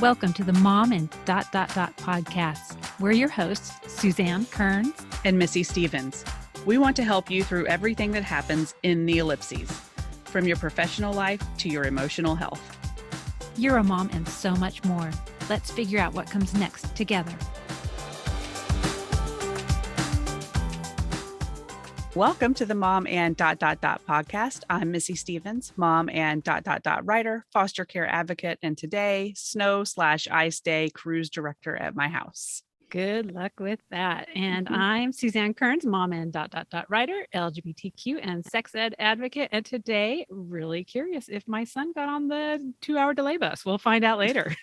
Welcome to the Mom and podcast. We're your hosts, Suzanne Kearns and Missy Stevens. We want to help you through everything that happens in the ellipses, from your professional life to your emotional health. You're a mom and so much more. Let's figure out what comes next together. Welcome to the Mom and podcast. I'm Missy Stevens, mom and writer, foster care advocate, and today, snow/ice day cruise director at my house. Good luck with that. And I'm Suzanne Kearns, mom and writer, LGBTQ and sex ed advocate. And today, really curious if my son got on the 2-hour delay bus. We'll find out later.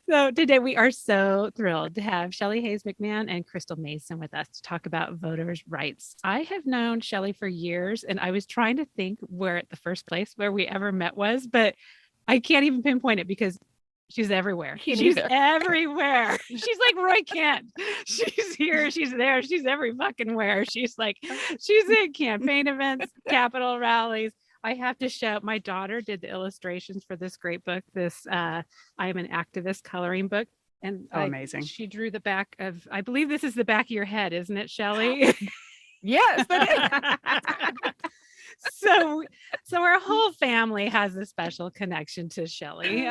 So today we are so thrilled to have Shellie Hayes McMahon and Crystal Mason with us to talk about voters' rights. I have known Shellie for years, and I was trying to think where the first place where we ever met was, but I can't even pinpoint it because she's everywhere. She's everywhere. She's like Roy Kent. She's here. She's there. She's every fucking where. She's in campaign events, Capitol rallies. I have to show, my daughter did the illustrations for this great book, this I Am an Activist coloring book. And amazing. She drew the back of, I believe this is the back of your head, isn't it, Shellie? Yes. So our whole family has a special connection to Shellie,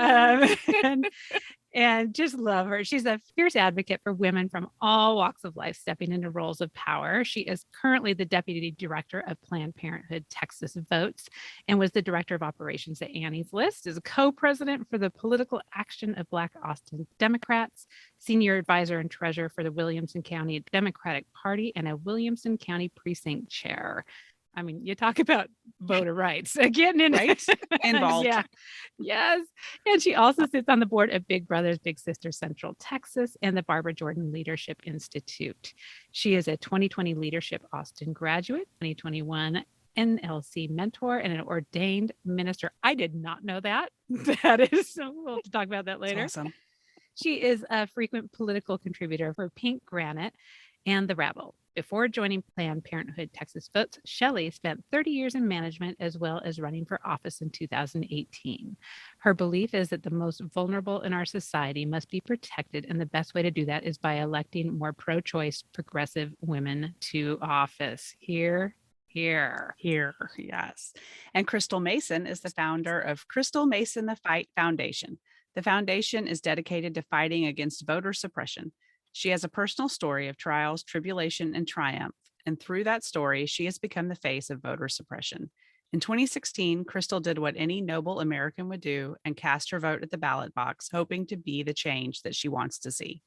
and just love her. She's a fierce advocate for women from all walks of life stepping into roles of power. She is currently the deputy director of Planned Parenthood Texas Votes and was the director of operations at Annie's List, is a co-president for the Political Action of Black Austin Democrats, senior advisor and treasurer for the Williamson County Democratic Party, and a Williamson County precinct chair. I mean, you talk about voter rights, getting in right? Involved. Yeah. Yes. And she also sits on the board of Big Brothers Big Sisters Central Texas and the Barbara Jordan Leadership Institute. She is a 2020 Leadership Austin graduate, 2021 NLC mentor, and an ordained minister. I did not know that. That is so cool. To talk about that later. That's awesome. She is a frequent political contributor for Pink Granite and The Rabble. Before joining Planned Parenthood Texas Votes, Shellie spent 30 years in management as well as running for office in 2018. Her belief is that the most vulnerable in our society must be protected, and the best way to do that is by electing more pro-choice, progressive women to office. Here. Yes. And Crystal Mason is the founder of Crystal Mason The Fight Foundation. The foundation is dedicated to fighting against voter suppression. She has a personal story of trials, tribulation, and triumph, and through that story, she has become the face of voter suppression. In 2016, Crystal did what any noble American would do and cast her vote at the ballot box, hoping to be the change that she wants to see.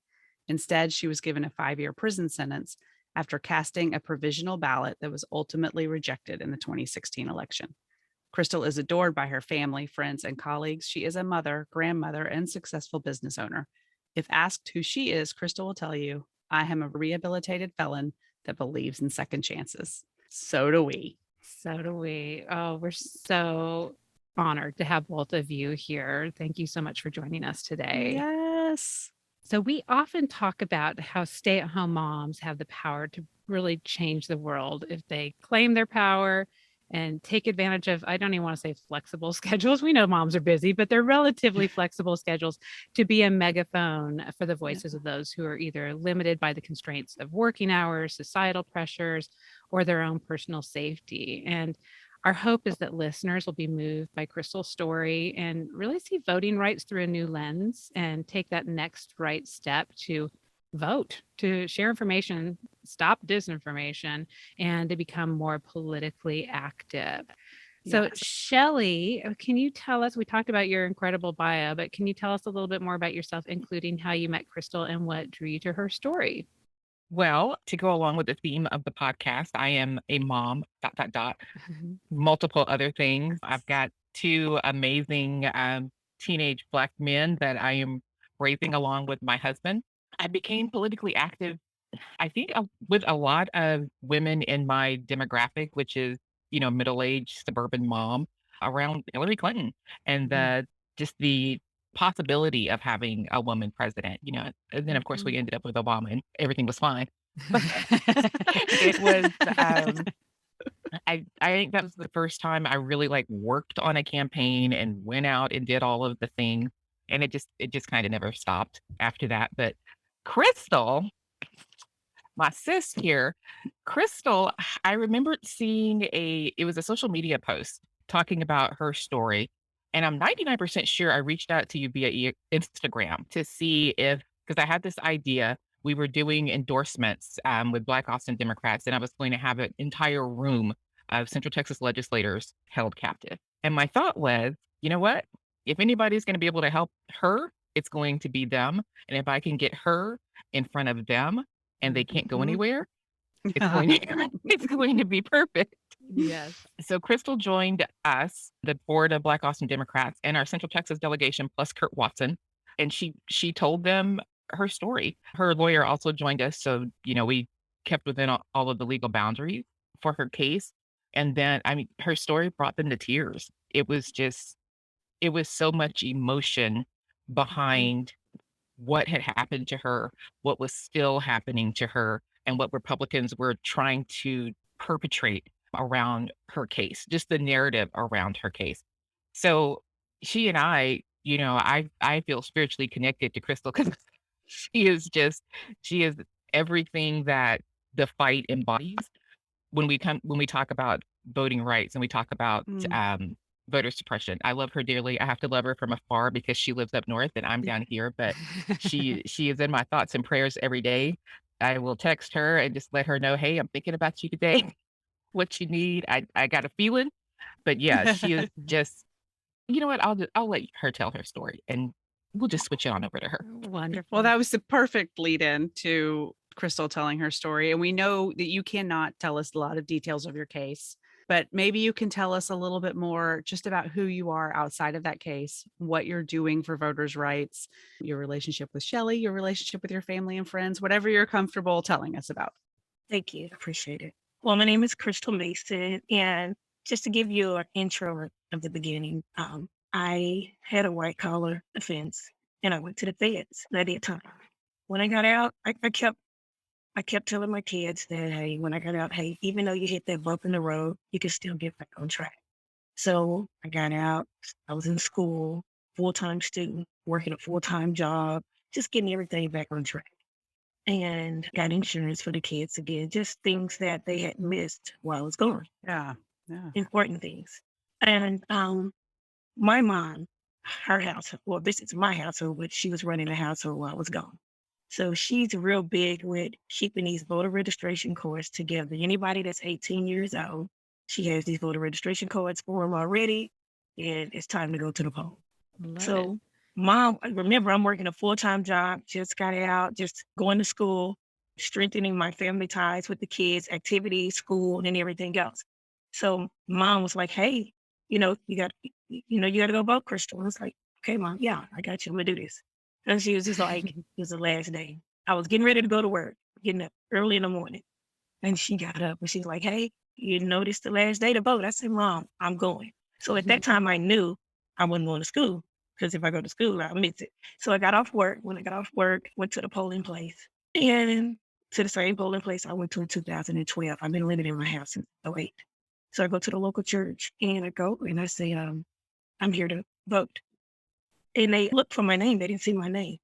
Instead, she was given a 5-year prison sentence after casting a provisional ballot that was ultimately rejected in the 2016 election. Crystal is adored by her family, friends, and colleagues. She is a mother, grandmother, and successful business owner. If asked who she is, Crystal will tell you, I am a rehabilitated felon that believes in second chances. So do we. So do we. Oh, we're so honored to have both of you here. Thank you so much for joining us today. Yes. So we often talk about how stay-at-home moms have the power to really change the world if they claim their power and take advantage of, I don't even want to say flexible schedules. We know moms are busy, but they're relatively flexible schedules to be a megaphone for the voices of those who are either limited by the constraints of working hours, societal pressures, or their own personal safety. And our hope is that listeners will be moved by Crystal's story and really see voting rights through a new lens and take that next right step to vote, to share information, stop disinformation, and to become more politically active. So Yes. Shellie, can you tell us, we talked about your incredible bio, but can you tell us a little bit more about yourself, including how you met Crystal and what drew you to her story? Well, to go along with the theme of the podcast, I am a mom, multiple other things. I've got 2 amazing teenage Black men that I am raising along with my husband. I became politically active, I think, with a lot of women in my demographic, which is, middle-aged suburban mom around Hillary Clinton and just the possibility of having a woman president, and then of course we ended up with Obama and everything was fine. But it was, I think that was the first time I really worked on a campaign and went out and did all of the things. And it just kind of never stopped after that. But Crystal, my sis here, Crystal, I remembered seeing it was a social media post talking about her story. And I'm 99% sure I reached out to you via Instagram to see because I had this idea. We were doing endorsements with Black Austin Democrats, and I was going to have an entire room of Central Texas legislators held captive. And my thought was, you know what? If anybody's going to be able to help her, it's going to be them. And if I can get her in front of them, and they can't go Mhm. anywhere, it's going to be perfect. Yes. So Crystal joined us, the board of Black Austin Democrats, and our Central Texas delegation, plus Kurt Watson, and she told them her story. Her lawyer also joined us, so we kept within all of the legal boundaries for her case. And then, I mean, her story brought them to tears. It was so much emotion behind what had happened to her, what was still happening to her, and what Republicans were trying to perpetrate around her case, just the narrative around her case. So she and I feel spiritually connected to Crystal because she is everything that the fight embodies when we talk about voting rights and we talk about voter suppression. I love her dearly. I have to love her from afar because she lives up north and I'm down here, but she is in my thoughts and prayers every day. I will text her and just let her know, hey, I'm thinking about you today. What you need. I got a feeling. But yeah, she is just you know what? I'll let her tell her story and we'll just switch it on over to her. Wonderful. Well, that was the perfect lead in to Crystal telling her story. And we know that you cannot tell us a lot of details of your case, but maybe you can tell us a little bit more just about who you are outside of that case, what you're doing for voters' rights, your relationship with Shellie, your relationship with your family and friends, whatever you're comfortable telling us about. Thank you. Appreciate it. Well, my name is Crystal Mason. And just to give you an intro of the beginning, I had a white collar offense and I went to the feds at that time. When I got out, I kept telling my kids that, hey, when I got out, hey, even though you hit that bump in the road, you can still get back on track. So I got out, I was in school, full-time student, working a full-time job, just getting everything back on track. And got insurance for the kids again, just things that they had missed while I was gone, Yeah. Yeah. important things. And my mom, her household, well, this is my household, but she was running the household while I was gone. So she's real big with keeping these voter registration cards together. Anybody that's 18 years old, she has these voter registration cards for them already, and it's time to go to the poll. Love it. So mom, remember, I'm working a full-time job, just got out, just going to school, strengthening my family ties with the kids, activities, school, and everything else. So mom was like, hey, you got to go vote, Crystal. I was like, okay, mom, yeah, I got you. I'm gonna do this. And she was just like, it was the last day. I was getting ready to go to work, getting up early in the morning. And she got up and she's like, hey, you noticed the last day to vote. I said, mom, I'm going. So at that time I knew I wasn't going to school because if I go to school, I'll miss it. So I got off work. When I got off work, went to the polling place. And to the same polling place I went to in 2012. I've been living in my house since 2008. So I go to the local church and I go and I say, I'm here to vote. And they looked for my name. They didn't see my name.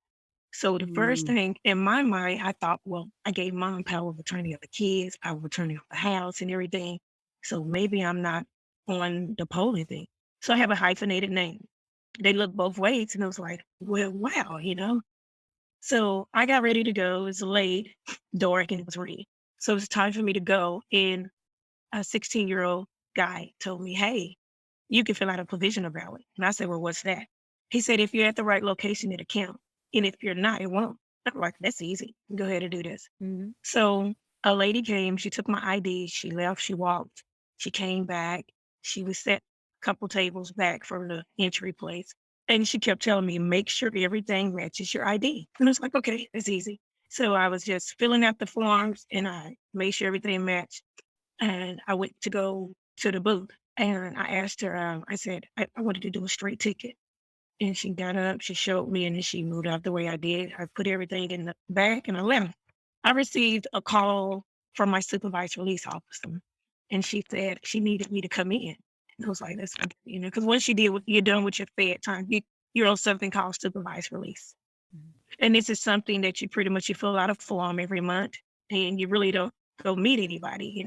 So the first thing in my mind, I thought, well, I gave mom power of attorney of the kids, power of attorney of the house and everything. So maybe I'm not on the polling thing. So I have a hyphenated name. They looked both ways and I was like, well, wow, So I got ready to go. It was late, dark, and it was raining. So it was time for me to go. And a 16-year-old guy told me, hey, you can fill out a provisional ballot. And I said, well, what's that? He said, if you're at the right location, it'll count. And if you're not, it won't. I'm like, that's easy. Go ahead and do this. Mhm. So a lady came, she took my ID, she left, she walked, she came back, she was set a couple tables back from the entry place. And she kept telling me, make sure everything matches your ID. And I was like, okay, that's easy. So I was just filling out the forms and I made sure everything matched. And I went to go to the booth and I asked her, I said, I wanted to do a straight ticket. And she got up, she showed me, and then she moved out the way I did. I put everything in the bag and I left. I received a call from my supervised release officer, and she said she needed me to come in. And I was like, that's, because once you're done with your Fed time, you're on something called supervised release. Mhm. And this is something that you fill out a form every month, and you really don't go meet anybody,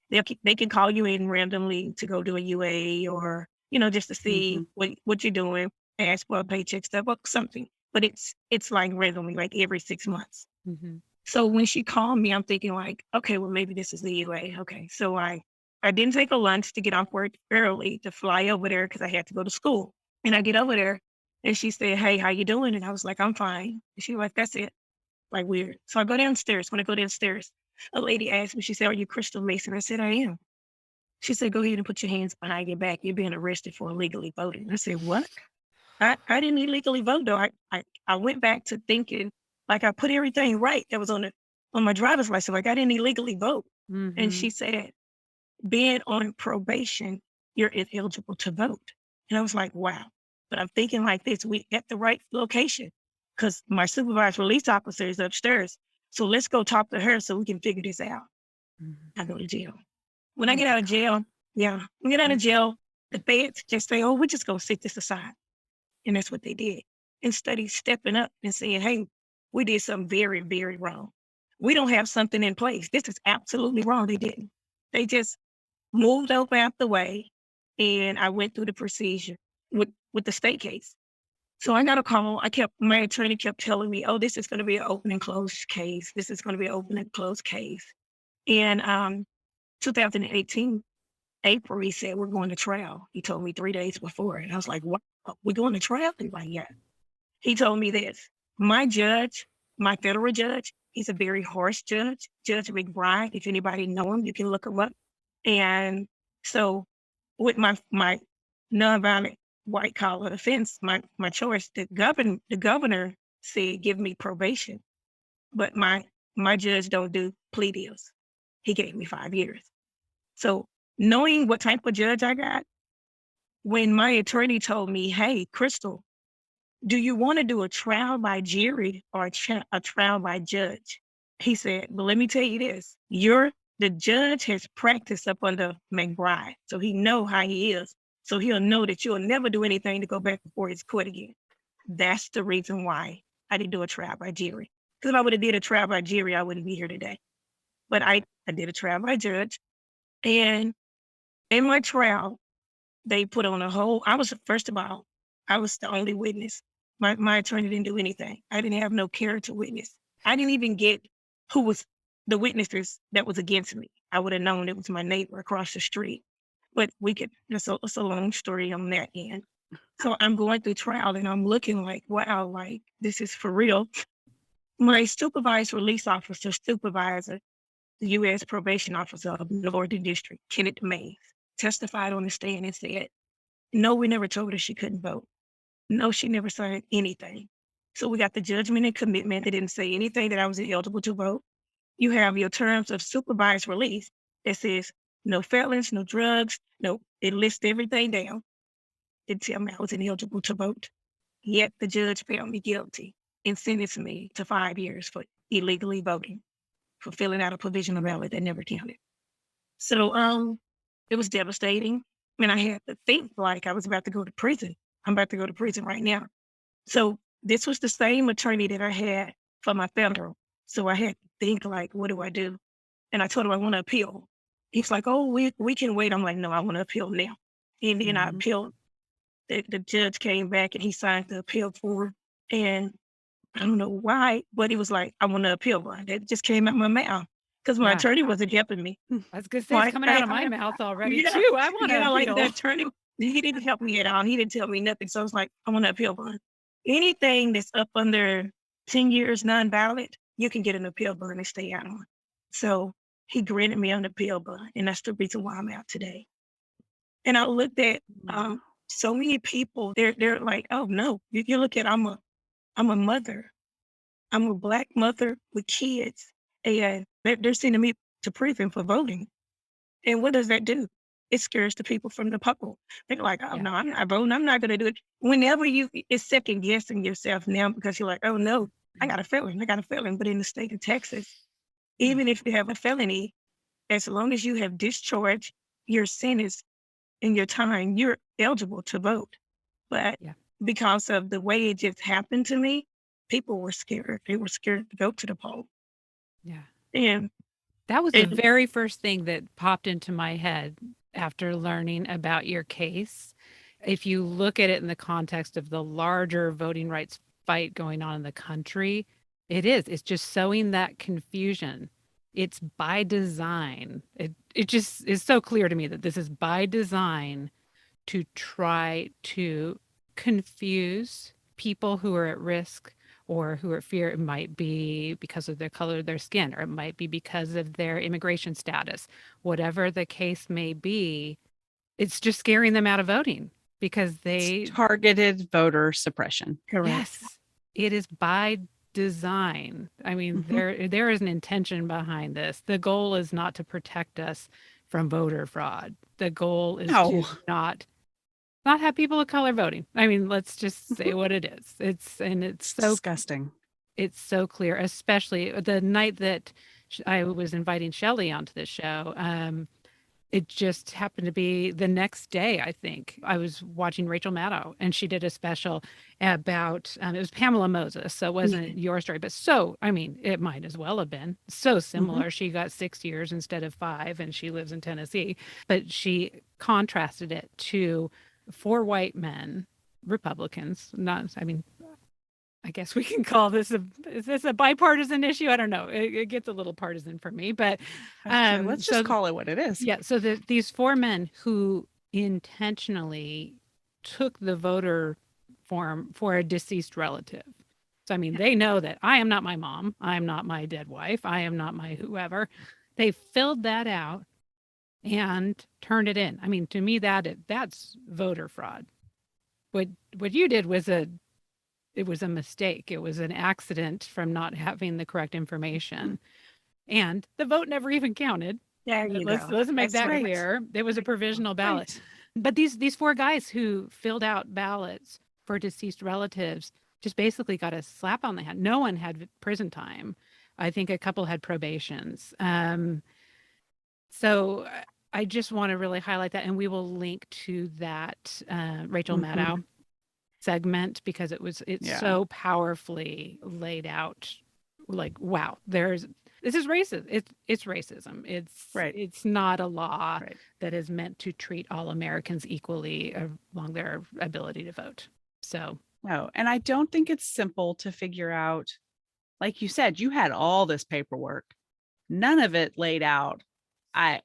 They can call you in randomly to go do a UA, or, just to see what you're doing, ask for a paycheck stub or something. But it's like randomly, like every 6 months. Mhm. So when she called me, I'm thinking like, okay, well, maybe this is the UA. Okay. So I didn't take a lunch to get off work early to fly over there because I had to go to school. And I get over there and she said, "Hey, how you doing?" And I was like, "I'm fine." And she was like, "That's it." Like weird. So I go downstairs. When I go downstairs, a lady asked me, she said, "Are you Crystal Mason?" I said, "I am." She said, "Go ahead and put your hands behind your back. You're being arrested for illegally voting." I said, "What?" I didn't illegally vote though. I went back to thinking like I put everything right that was on my driver's license. Like I didn't illegally vote. And Mhm. she said, "Being on probation, you're ineligible to vote." And I was like, wow. But I'm thinking like this, we at the right location because my supervised release officer is upstairs. So let's go talk to her so we can figure this out. Mhm. I go to jail. When Oh I get my out of God. jail, when I get out of Mhm. jail, the feds just say, "Oh, we're just going to sit this aside." And that's what they did. Instead of stepping up and saying, "Hey, we did something very, very wrong. We don't have something in place. This is absolutely wrong." They didn't. They just moved over out the way, and I went through the procedure with the state case. So I got a call. My attorney kept telling me, "Oh, this is going to be an open and closed case. This is going to be an open and closed case." And 2018, April, he said, "We're going to trial." He told me 3 days before. And I was like, "What? We're going to trial?" He's like, "Yeah." He told me this. My judge, my federal judge, he's a very harsh judge, Judge McBride. If anybody know him, you can look him up. And so with my nonviolent white collar offense, my choice, the governor said give me probation, but my judge don't do plea deals. He gave me 5 years. So knowing what type of judge I got, when my attorney told me, "Hey, Crystal, do you want to do a trial by jury or a trial by judge?" He said, "But let me tell you this, the judge has practiced up under McBride, so he know how he is. So he'll know that you'll never do anything to go back before his court again." That's the reason why I didn't do a trial by jury. Because if I would have did a trial by jury, I wouldn't be here today. But I did a trial by judge. And in my trial, they put on a whole, first of all, I was the only witness. My attorney didn't do anything. I didn't have no character witness. I didn't even get who was the witnesses that was against me. I would have known it was my neighbor across the street. But it's a long story on that end. So I'm going through trial and I'm looking like, wow, like this is for real. My supervised release officer, supervisor, the U.S. probation officer of Northern District, Kenneth Mays, testified on the stand and said, "No, we never told her she couldn't vote. No, she never signed anything." So we got the judgment and commitment. They didn't say anything that I was ineligible to vote. You have your terms of supervised release that says no felons, no drugs, no, it lists everything down. It tell me I was ineligible to vote. Yet the judge found me guilty and sentenced me to 5 years for illegally voting, for filling out a provisional ballot that never counted. So it was devastating. And I had to think like I was about to go to prison. I'm about to go to prison right now. So this was the same attorney that I had for my federal. So I had to think like, what do I do? And I told him I want to appeal. He's like, "Oh, we can wait." I'm like, "No, I want to appeal now." And then I Mhm. appealed. The judge came back and he signed the appeal form. And I don't know why, but he was like, "I want to appeal bond." That just came out my mouth because my Yeah. attorney wasn't helping me. I was gonna say it's Like, coming out of my mouth already yeah, too. I want to yeah, like the appeal. attorney, he didn't help me at all. He didn't tell me nothing. So I was like, "I want to appeal bond." Anything that's up under 10 years non-valid, you can get an appeal bond and stay out on. So he granted me an appeal bond, and that's the reason why I'm out today. And I looked at Wow. so many people, they're like, "Oh no." You look at I'm a mother. I'm a Black mother with kids, and they're sending me to prison for voting. And what does that do? It scares the people from the poll. They're like, "Oh Yeah. no, I'm not voting. I'm not going to do it." Whenever it's second guessing yourself now because you're like, "Oh no, I got a felon. I got a felon." But in the state of Texas, even if you have a felony, as long as you have discharged your sentence in your time, you're eligible to vote. But Yeah. because of the way it just happened to me, people were scared. They were scared to go to the poll. Yeah. And That was the it, very first thing that popped into my head after learning about your case. If you look at it in the context of the larger voting rights fight going on in the country, it's just sowing that confusion. It's by design. It just is so clear to me that this is by design to try to confuse people who are at risk or who are at fear. It might be because of the color of their skin, or it might be because of their immigration status. Whatever the case may be, it's just scaring them out of voting because they, Targeted voter suppression. correct. yes, it is by design. I mean, Mhm. there is an intention behind this. The goal is not to protect us from voter fraud. The goal is No. to not have people of color voting. I mean, let's just say what it is. It's It's disgusting. it's so clear, especially the night that I was inviting Shellie onto the show. It just happened to be the next day, I think. I was watching Rachel Maddow, and she did a special about, it was Pamela Moses. So it wasn't your story, but I mean, it might as well have been so similar. She got 6 years instead of 5, and she lives in Tennessee. But she contrasted it to 4 white men, Republicans, not, I mean, I guess we can call this is this a bipartisan issue? I don't know. It gets a little partisan for me, but Let's just so call it what it is. yeah. So these 4 men who intentionally took the voter form for a deceased relative. So, I mean, they know that I am not my mom. I am not my dead wife. I am not my whoever. They filled that out and turned it in. I mean, to me, that's voter fraud. What you did was it was a mistake. It was an accident from not having the correct information. And the vote never even counted. There you Let's go. make That's that right. clear. It was a provisional ballot. Right. But these 4 guys who filled out ballots for deceased relatives just basically got a slap on the head. No one had prison time. I think a couple had probations. So I just want to really highlight that, and we will link to that Rachel Maddow segment because it's Yeah. so powerfully laid out. Like, wow, this is racist. It's racism. Right. It's not a law Right. that is meant to treat all Americans equally along their ability to vote. So No. And I don't think it's simple to figure out. Like you said, you had all this paperwork. None of it laid out.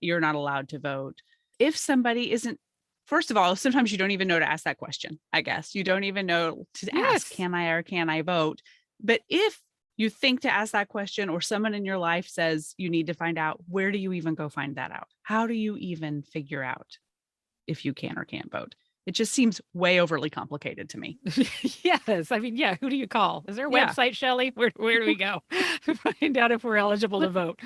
You're not allowed to vote. If somebody isn't, first of all, sometimes you don't even know to ask that question. I guess you don't even know to ask, can I or can I vote? But if you think to ask that question, or someone in your life says you need to find out, where do you even go find that out? How do you even figure out if you can or can't vote? It just seems way overly complicated to me. yes, I mean, yeah. Who do you call? Is there a Yeah. website, Shellie? Where do we go to find out if we're eligible to vote?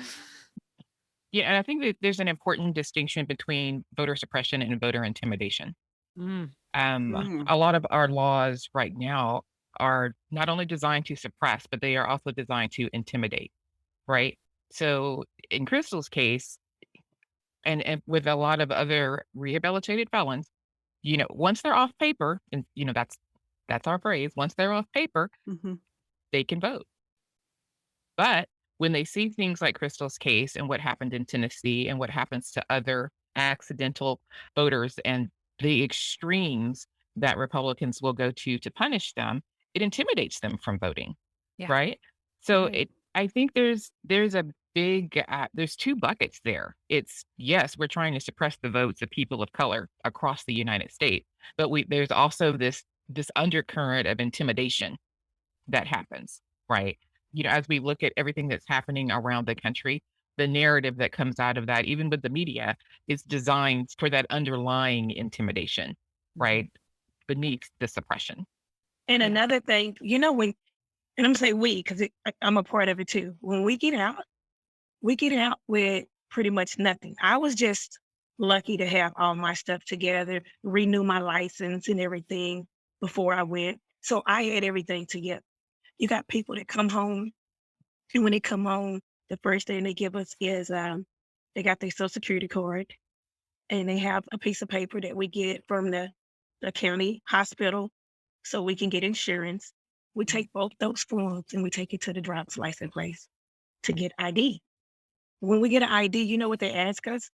Yeah, and I think that there's an important distinction between voter suppression and voter intimidation. Mm, A lot of our laws right now are not only designed to suppress, but they are also designed to intimidate, right? So in Crystal's case, and with a lot of other rehabilitated felons, once they're off paper, and that's our phrase, once they're off paper, Mhm. they can vote. But when they see things like Crystal's case and what happened in Tennessee and what happens to other accidental voters and the extremes that Republicans will go to punish them, it intimidates them from voting, yeah. right? So Right. I think there's a big there's 2 buckets there. It's, yes, we're trying to suppress the votes of people of color across the United States, but there's also this undercurrent of intimidation that happens, right? As we look at everything that's happening around the country, the narrative that comes out of that, even with the media, is designed for that underlying intimidation, right? Beneath the suppression. And Yeah. another thing, and I'm gonna say we, because I'm a part of it too. When we get out with pretty much nothing. I was just lucky to have all my stuff together, renew my license and everything before I went. So I had everything together. You got people that come home, and when they come home, the first thing they give us is they got their social security card, and they have a piece of paper that we get from the county hospital so we can get insurance. We take both those forms and we take it to the driver's license place to get ID. When we get an ID, you know what they ask us?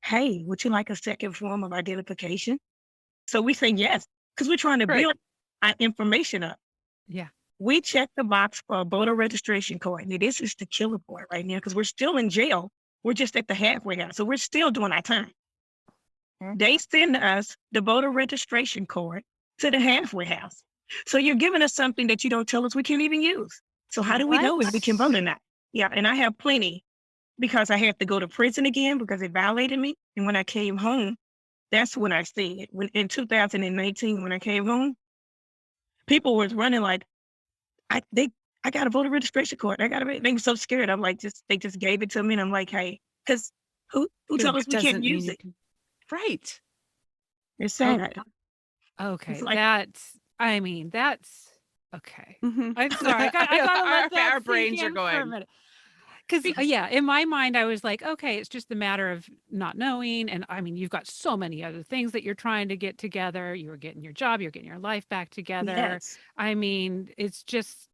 Hey, would you like a second form of identification? So we say yes, because we're trying to Right. build our information up. Yeah. We check the box for a voter registration card. Now, this is the killer part right now because we're still in jail. We're just at the halfway house. So we're still doing our time. They send us the voter registration card to the halfway house. So you're giving us something that you don't tell us we can't even use. So how do we know if we can vote or not? Yeah, and I have plenty because I had to go to prison again because it violated me. And when I came home, that's when I see it. When in 2019, when I came home, people was running like, I got a voter registration card. They were so scared. I'm like, they just gave it to me, and I'm like, hey, because who told us we Doesn't can't mean use you it? can- Right. It's Oh, sad. Okay. It's like- That's okay. Mhm. I'm sorry. I gotta let that Our sink brains are in for a going. minute. Because yeah, in my mind, I was like, okay, it's just a matter of not knowing. And I mean, you've got so many other things that you're trying to get together. You were getting your job, you're getting your life back together. Yes. I mean, it's just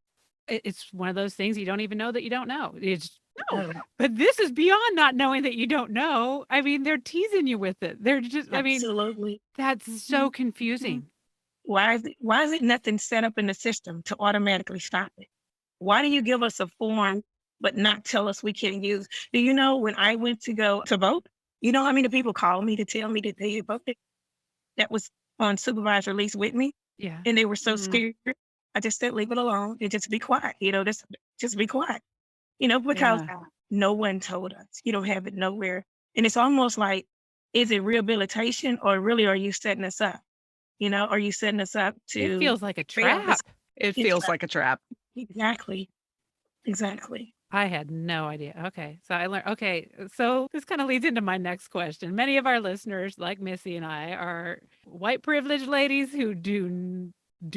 it's one of those things you don't even know that you don't know. It's No. but this is beyond not knowing that you don't know. I mean, they're teasing you with it. They're just, I mean, Absolutely. that's so confusing. Why is it nothing set up in the system to automatically stop it? Why do you give us a form but not tell us we can't use? Do you know when I went to go to vote, you know how many people called me to tell me that they had voted? That was on supervisor lease with me, Yeah. and they were so Mhm. scared. I just said, leave it alone and just be quiet. Just be quiet. Because Yeah. no one told us. You don't have it nowhere. And it's almost like, is it rehabilitation or really are you setting us up? Are you setting us up It to feels like a fail this? trap. It It's feels like a trap. Exactly. Exactly. I had no idea. Okay. So I learned, okay. So this kind of leads into my next question. Many of our listeners, like Missy and I, are white privileged ladies who do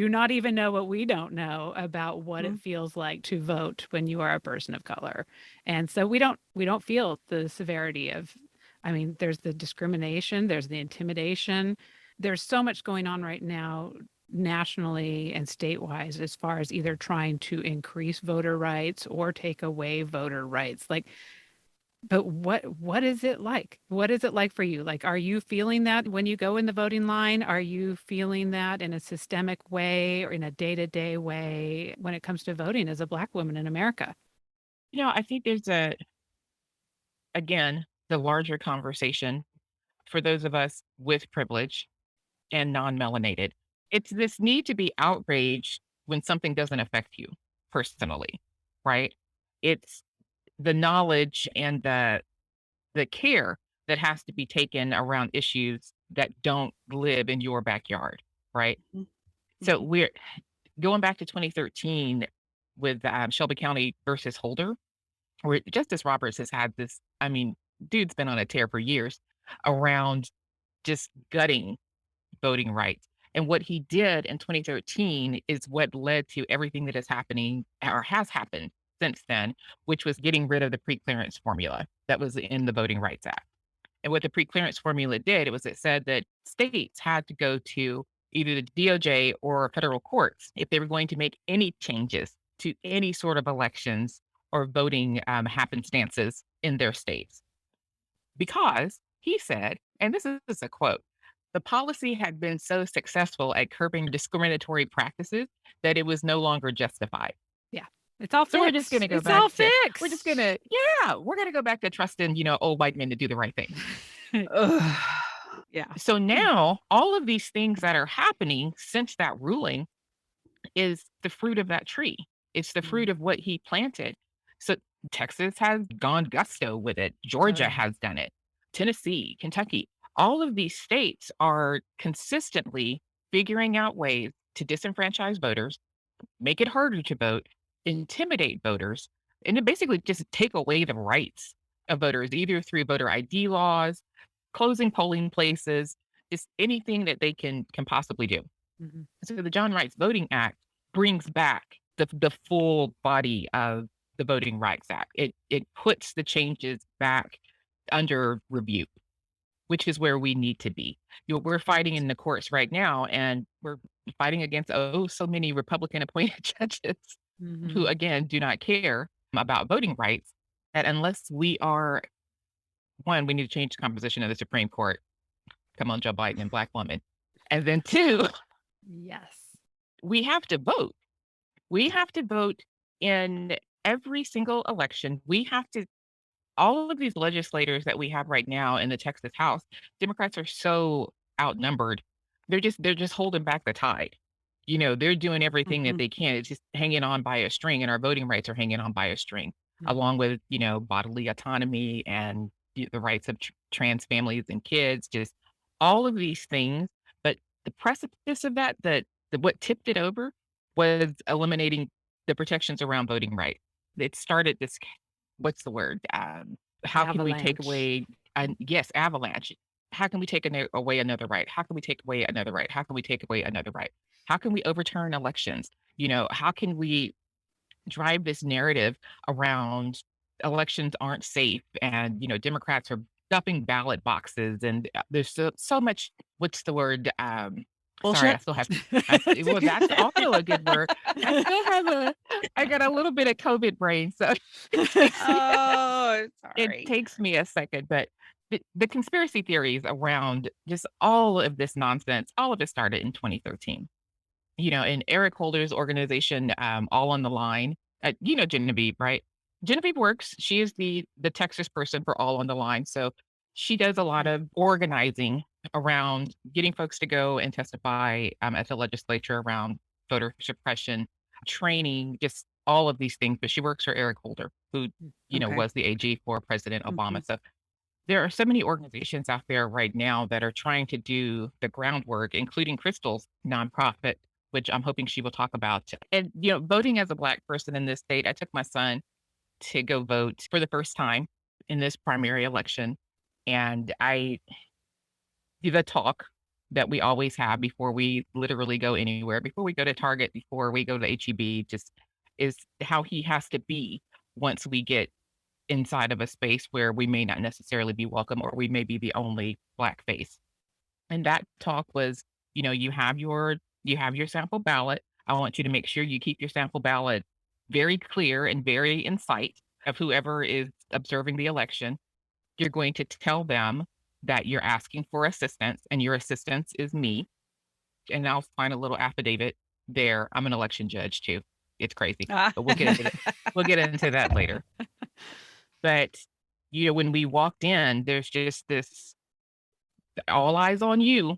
not even know what we don't know about what it feels like to vote when you are a person of color. And so we don't feel the severity of, I mean, there's the discrimination, there's the intimidation. There's so much going on right now nationally and statewide as far as either trying to increase voter rights or take away voter rights. But what is it like? What is it like for you? Like, are you feeling that when you go in the voting line? Are you feeling that in a systemic way or in a day-to-day way when it comes to voting as a Black woman in America? I think there's again, the larger conversation for those of us with privilege and non-melanated. It's this need to be outraged when something doesn't affect you personally, right? It's the knowledge and the care that has to be taken around issues that don't live in your backyard, right? Mhm. So we're going back to 2013 with Shelby County versus Holder, where Justice Roberts has had this. I mean, dude's been on a tear for years around just gutting voting rights. And what he did in 2013 is what led to everything that is happening or has happened since then, which was getting rid of the preclearance formula that was in the Voting Rights Act. And what the preclearance formula did, it said that states had to go to either the DOJ or federal courts if they were going to make any changes to any sort of elections or voting happenstances in their states. Because he said, and this is a quote, the policy had been so successful at curbing discriminatory practices that it was no longer justified. Yeah. It's all So we're fixed. just going to go It's back all to, fixed. we're just going to, we're going to go back to trusting, old white men to do the right thing. Ugh. Yeah. So now all of these things that are happening since that ruling is the fruit of that tree. It's the fruit of what he planted. So Texas has gone gusto with it. Georgia yeah. has done it. Tennessee, Kentucky, all of these states are consistently figuring out ways to disenfranchise voters, make it harder to vote, intimidate voters, and to basically just take away the rights of voters, either through voter ID laws, closing polling places, just anything that they can possibly do. Mhm. So the John Rights Voting Act brings back the full body of the Voting Rights Act. It puts the changes back under review. which is where we need to be. We're fighting in the courts right now, and we're fighting against so many Republican appointed judges who, Mhm. again, do not care about voting rights. That unless we are one, we need to change the composition of the Supreme Court. Come on, Joe Biden and Black woman. And then two, Yes. we have to vote. We have to vote in every single election. We have to all of these legislators that we have right now in the Texas House, Democrats are so outnumbered. They're just holding back the tide. They're doing everything that Mhm. they can. It's just hanging on by a string, and our voting rights are hanging on by a string, along with bodily autonomy and the rights of trans families and kids. Just all of these things. But the precipice of that what tipped it over was eliminating the protections around voting rights. It started this what's the word? How can we take Avalanche. away yes, avalanche. How can we take away another right? How can we take away another right? How can we take away another right? How can we overturn elections? How can we drive this narrative around elections aren't safe and, Democrats are stuffing ballot boxes and there's so much, what's the word? Sorry, I Bullshit. still have, well, that's also a good word. I got a little bit of COVID brain, so it takes me Oh, it sorry. takes me a second, but the conspiracy theories around just all of this nonsense, all of it started in 2013. In Eric Holder's organization, All on the Line. Genevieve, right? Genevieve works. She is the Texas person for All on the Line. So she does a lot of organizing around getting folks to go and testify at the legislature around voter suppression, training, just all of these things. But she works for Eric Holder, who Okay. was the AG for President Obama. Mhm. So there are so many organizations out there right now that are trying to do the groundwork, including Crystal's nonprofit, which I'm hoping she will talk about. And, voting as a Black person in this state, I took my son to go vote for the first time in this primary election. And the talk that we always have before we literally go anywhere, before we go to Target, before we go to HEB, just is how he has to be once we get inside of a space where we may not necessarily be welcome or we may be the only Black face. And that talk was, you have your sample ballot. I want you to make sure you keep your sample ballot very clear and very in sight of whoever is observing the election. You're going to tell them that you're asking for assistance and your assistance is me. And I'll find a little affidavit there. I'm an election judge too. It's crazy, Ah. but we'll get into that later. But, when we walked in, there's just this all eyes on you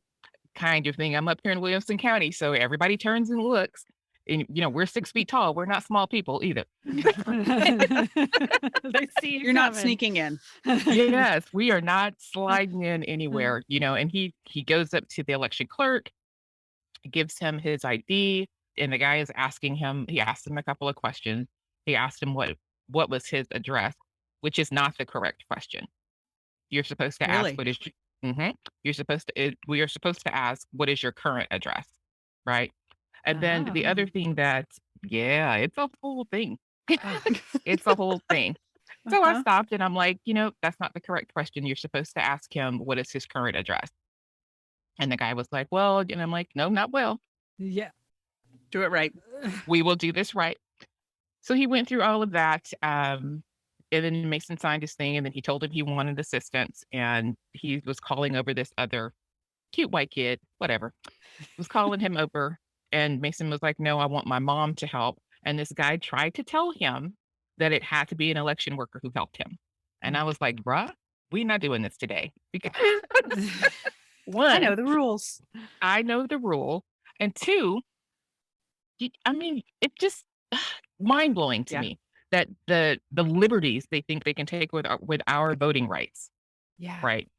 kind of thing. I'm up here in Williamson County, so everybody turns and looks. And, we're 6 feet tall. We're not small people either. They see you You're not coming. sneaking in. Yes, we are not sliding in anywhere, and he goes up to the election clerk, gives him his ID, and the guy is asking him, he asked him a couple of questions. He asked him what was his address, which is not the correct question. You're supposed to ask Really? what is you're supposed to we are supposed to ask what is your current address, right? And then the other Oh. thing yeah, it's a whole thing. Oh. It's a whole thing. So I Uh-huh. stopped and I'm like, that's not the correct question. You're supposed to ask him what is his current address. And the guy was like, well, and I'm like, no, not well. Yeah. Do it right. We will do this right. So he went through all of that. And then Mason signed his thing, and then he told him he wanted assistance, and he was calling over this other cute white kid, whatever, was calling him over, and Mason was like, "No, I want my mom to help." And this guy tried to tell him that it had to be an election worker who helped him. And I was like, "Bruh, we not doing this today." Because I one, know the rules. I know the rule, and two, I mean, it just mind blowing to Yeah. me that the liberties they think they can take with our voting rights, Yeah. right?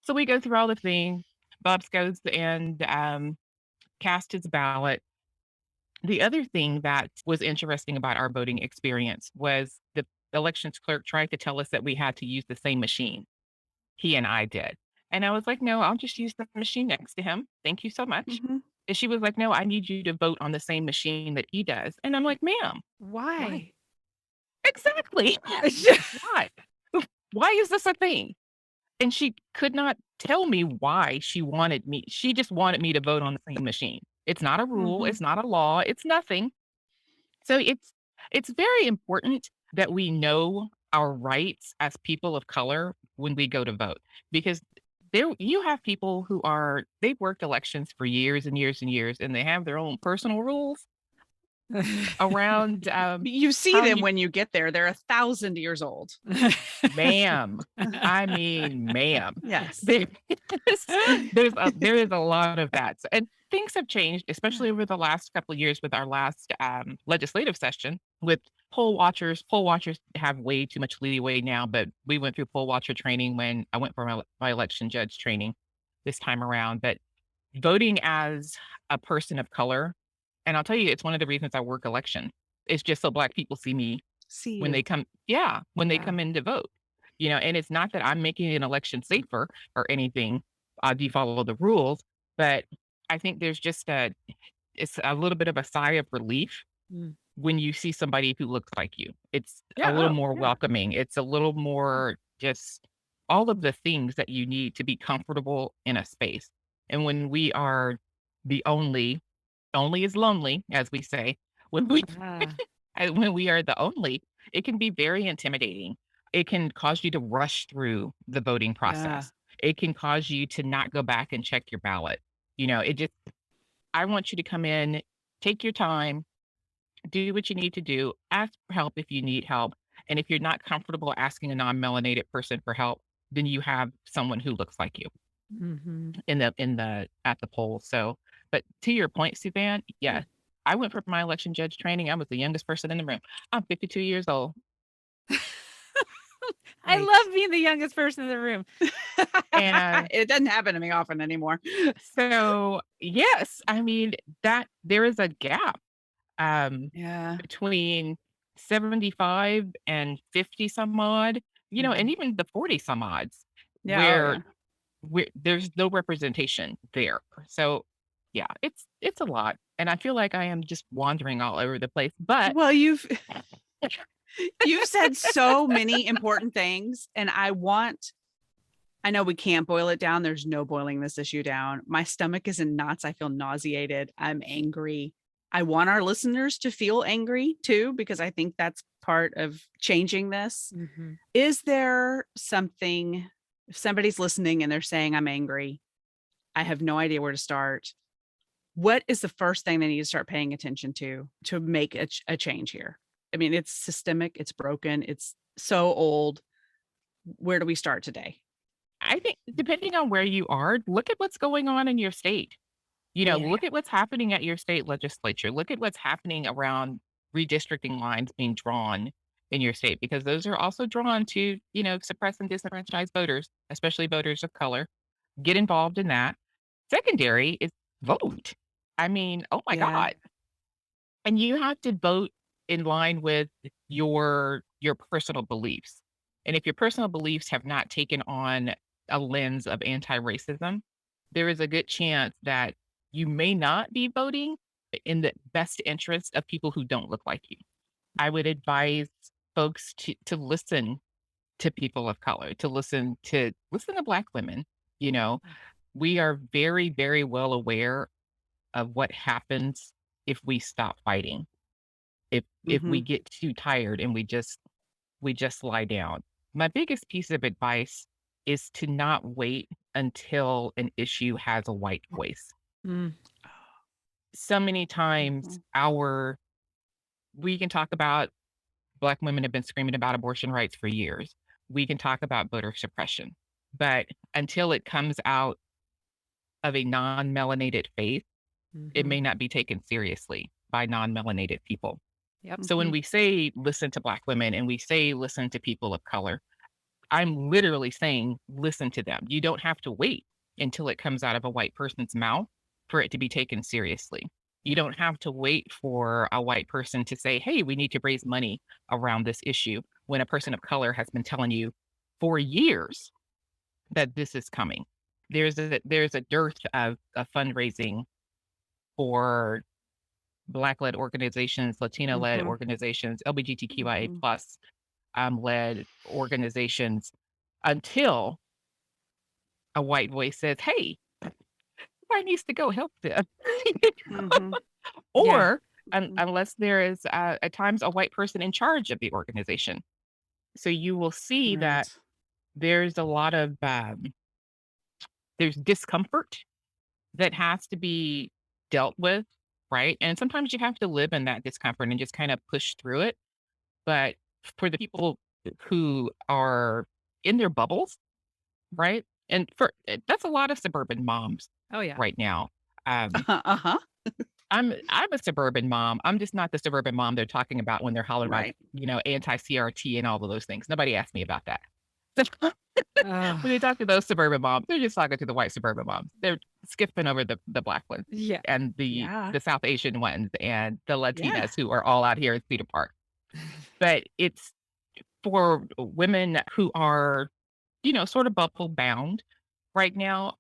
So we go through all the things. Bob's goes and cast his ballot. The other thing that was interesting about our voting experience was the elections clerk tried to tell us that we had to use the same machine. He and I did. And I was like, no, I'll just use the machine next to him. Thank you so much. Mhm. And she was like, no, I need you to vote on the same machine that he does. And I'm like, ma'am, Why? exactly. Why? Why is this a thing? And she could not tell me why she wanted me. She just wanted me to vote on the same machine. It's not a rule. Mhm. It's not a law. It's nothing. So it's very important that we know our rights as people of color when we go to vote, because there you have people who are they've worked elections for years and years and years, and they have their own personal rules around You see how them you when you get there. They're 1,000 years old. ma'am. I mean, ma'am. Yes. There there is a lot of that. And things have changed, especially over the last couple of years with our last legislative session with poll watchers. Poll watchers have way too much leeway now, but we went through poll watcher training when I went for my election judge training this time around. But voting as a person of color, and I'll tell you, it's one of the reasons I work election. It's just so Black people see me See when you. they come, yeah, when they Yeah. come in to vote. And it's not that I'm making an election safer or anything. Do you follow the rules? But I think there's just it's a little bit of a sigh of relief Mm. when you see somebody who looks like you. It's a Yeah. little Oh, more yeah. welcoming. It's a little more just all of the things that you need to be comfortable in a space. And when we are the only is lonely, as we say, when we Ah, when we are the only, it can be very intimidating. It can cause you to rush through the voting Yeah. process. It can cause you to not go back and check your ballot. It just I want you to come in, take your time, do what you need to do, ask for help if you need help. And if you're not comfortable asking a non-melanated person for help, then you have someone who looks like you mhm. in the at the poll. So, but to your point, Suzanne, Yeah. yes, I went for my election judge training. I was the youngest person in the room. I'm 52 years old. I Right. love being the youngest person in the room. And It doesn't happen to me often anymore. so yes, I mean that there is a gap Yeah. between 75 and 50 some odd, and Mhm. even the 40 some odds Yeah. Oh, yeah. where there's no representation there. So yeah, it's a lot. And I feel like I am just wandering all over the place. But Well, you've said so many important things, and I know we can't boil it down. There's no boiling this issue down. My stomach is in knots. I feel nauseated. I'm angry. I want our listeners to feel angry too, because I think that's part of changing this. Mhm. Is there something, if somebody's listening and they're saying, I'm angry, I have no idea where to start, what is the first thing they need to start paying attention to make a change here? I mean, it's systemic, it's broken, it's so old. Where do we start today? I think depending on where you are, look at what's going on in your state. Yeah. Look at what's happening at your state legislature. Look at what's happening around redistricting lines being drawn in your state, because those are also drawn to, suppress and disenfranchise voters, especially voters of color. Get involved in that. Secondary is vote. I mean, oh my Yeah. God. And you have to vote in line with your personal beliefs. And if your personal beliefs have not taken on a lens of anti-racism, there is a good chance that you may not be voting in the best interest of people who don't look like you. I would advise folks to listen to people of color, to listen to Black women. You know, we are very, very well aware of what happens if we stop fighting. If we Mhm. get too tired and we just lie down. My biggest piece of advice is to not wait until an issue has a white voice. Mm. So many times Mhm. we can talk about Black women have been screaming about abortion rights for years. We can talk about voter suppression, but until it comes out of a non-melanated face, it Mhm. may not be taken seriously by non-melanated people. Yep. So when Mhm. we say listen to Black women and we say listen to people of color, I'm literally saying listen to them. You don't have to wait until it comes out of a white person's mouth for it to be taken seriously. You don't have to wait for a white person to say, "Hey, we need to raise money around this issue," when a person of color has been telling you for years that this is coming. There's a dearth of fundraising for Black-led organizations, Latino-led Mhm. organizations, LGBTQIA Mhm. plus led organizations until a white voice says, hey, somebody needs to go help them. Mhm. Or Mhm. unless there is at times a white person in charge of the organization. So you will see that Right. there's a lot of there's discomfort that has to be dealt with, right? And sometimes you have to live in that discomfort and just kind of push through it. But for the people who are in their bubbles, right? And that's a lot of suburban moms Oh yeah. right now. Um, Uh-huh. I'm a suburban mom. I'm just not the suburban mom they're talking about when they're hollering about, Right. anti-CRT and all of those things. Nobody asked me about that. So Ugh. when they talk to those suburban moms, they're just talking to the white suburban moms. They're skipping over the black ones Yeah. and the Yeah. South Asian ones and the Yeah. Latinas who are all out here in Cedar Park. But it's for women who are, sort of bubble bound right now.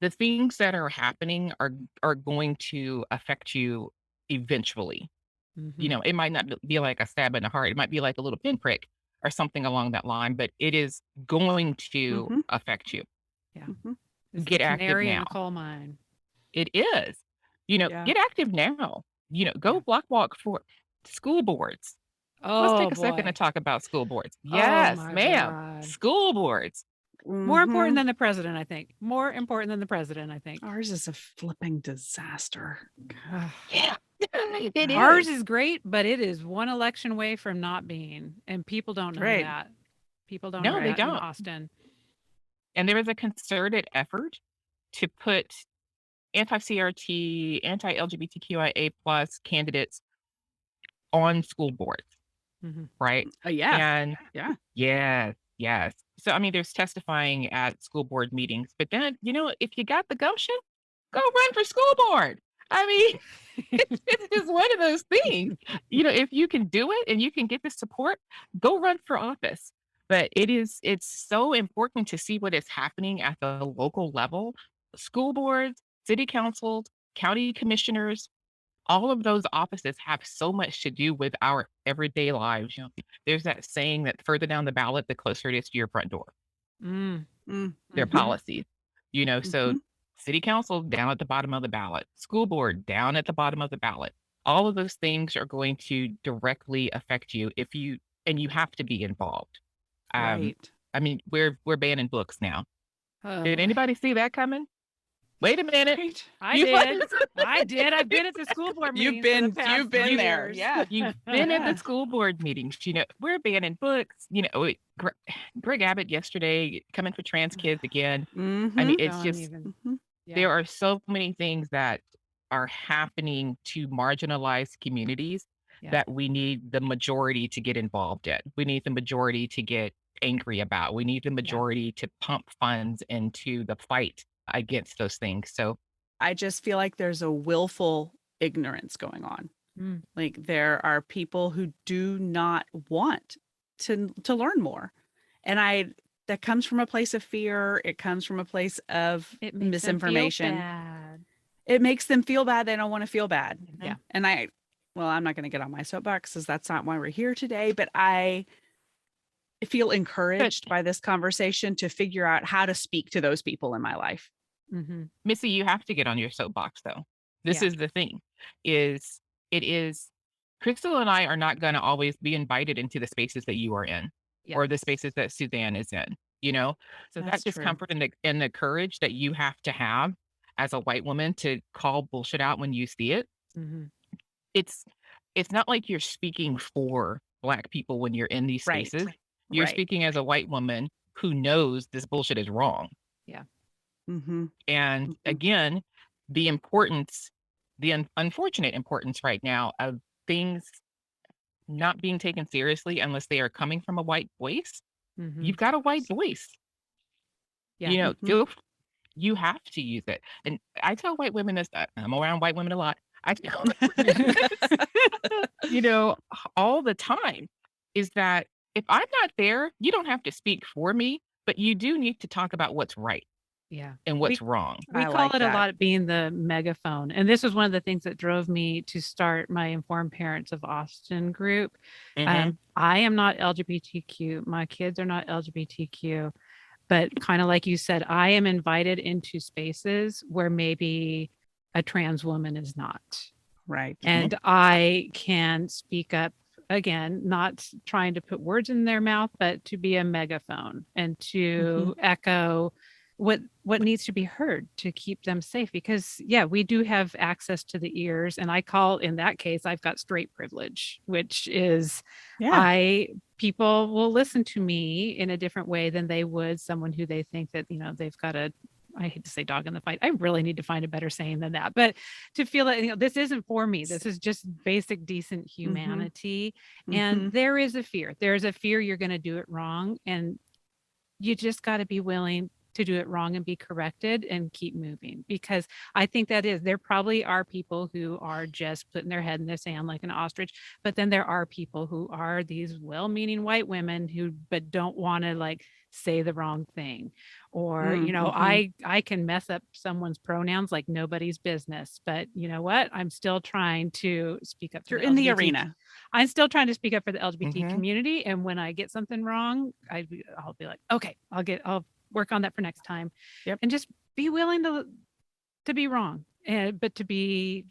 The things that are happening are going to affect you eventually. Mhm. It might not be like a stab in the heart. It might be like a little pinprick or something along that line, but it is going to Mhm. affect you. Yeah. Mhm. It's the Get active canary in now. the coal mine. It is. Yeah. Get active now. Go Yeah. block walk for school boards. Let's Oh take a second to boy. talk about school boards. Oh Yes, my ma'am. God. School boards. More important Mhm. than the president, I think. More important than the president, I think. Ours is a flipping disaster. Ugh. Yeah, it Ours is. is great, but it is one election away from not being. And people don't know Right. that. People don't know No, they Right. that in don't. Austin. And there is a concerted effort to put anti-CRT, anti-LGBTQIA plus candidates on school boards, Mhm. right? Yeah. And Yeah. yes, yes. So I mean, there's testifying at school board meetings, but then if you got the gumption, go run for school board. I mean, it's just one of those things. If you can do it and you can get the support, go run for office. But it's so important to see what is happening at the local level. School boards, city councils, county commissioners, all of those offices have so much to do with our everyday lives. There's that saying that further down the ballot, the closer it is to your front door. Mm. Their Mhm. policies. So Mhm. city council down at the bottom of the ballot, school board down at the bottom of the ballot. All of those things are going to directly affect you and you have to be involved. Um, Right. I mean, we're banning books now. Oh Did boy. anybody see that coming? Wait a minute. Right. I You did. I did. I've been at the school board You've meetings for the been past you've been 3 there. years. Yeah. You've been at the Yeah. school board meetings. We're banning books. Greg Abbott yesterday coming for trans kids again. I mean, Mhm. it's Don't just even. Mhm. Yeah. there are so many things that are happening to marginalized communities Yeah. that we need the majority to get involved in. We need the majority to get angry about. We need the majority to pump funds into the fight against those things. So I just feel like there's a willful ignorance going on. Mm. Like there are people who do not want to learn more. And that comes from a place of fear. It comes from a place of It makes them feel misinformation. bad. It makes them feel bad. They don't want to feel bad. Yeah. And I'm not going to get on my soapbox because that's not why we're here today, but I feel encouraged by this conversation to figure out how to speak to those people in my life. Mm-hmm. Missy, you have to get on your soapbox though. This Yeah. is the thing, is it is Crystal and I are not gonna always be invited into the spaces that you are in or the Yes. spaces that Suzanne is in, you know? So That's that true. discomfort and the courage that you have to have as a white woman to call bullshit out when you see it, Mm-hmm. it's it's not like you're speaking for Black people when you're in these Right. spaces. You're Right. speaking as a white woman who knows this bullshit is wrong. Yeah. Mm-hmm. And Mhm. again, the unfortunate importance right now of things not being taken seriously unless they are coming from a white voice. Mm-hmm. You've got a white voice. Yeah. Mhm. You have to use it. And I tell white women this, I'm around white women a lot. I tell all the time is that if I'm not there, you don't have to speak for me, but you do need to talk about what's right Yeah. and what's wrong. We I call like it a that. lot being the megaphone. And this was one of the things that drove me to start my Informed Parents of Austin group. Mhm. I am not LGBTQ. My kids are not LGBTQ. But kind of like you said, I am invited into spaces where maybe a trans woman is not. Right. And I can speak up, again, not trying to put words in their mouth, but to be a megaphone and to echo what needs to be heard to keep them safe. Because yeah, we do have access to the ears, and I call, in that case, I've got straight privilege, which is people will listen to me in a different way than they would someone who they think that, they've got a, I hate to say dog in the fight. I really need to find a better saying than that. But to feel that, this isn't for me. This is just basic, decent humanity. And there is a fear. There's a fear you're going to do it wrong. And you just got to be willing to do it wrong and be corrected and keep moving. Because I think there probably are people who are just putting their head in the sand like an ostrich. But then there are people who are these well-meaning white women but don't want to like say the wrong thing. Or, I can mess up someone's pronouns like nobody's business. But you know what? I'm still trying to speak up. You're in the arena. I'm still trying to speak up for the LGBT community. And when I get something wrong, I'll be like, okay, I'll work on that for next time. Yep. And just be willing to be wrong, but to be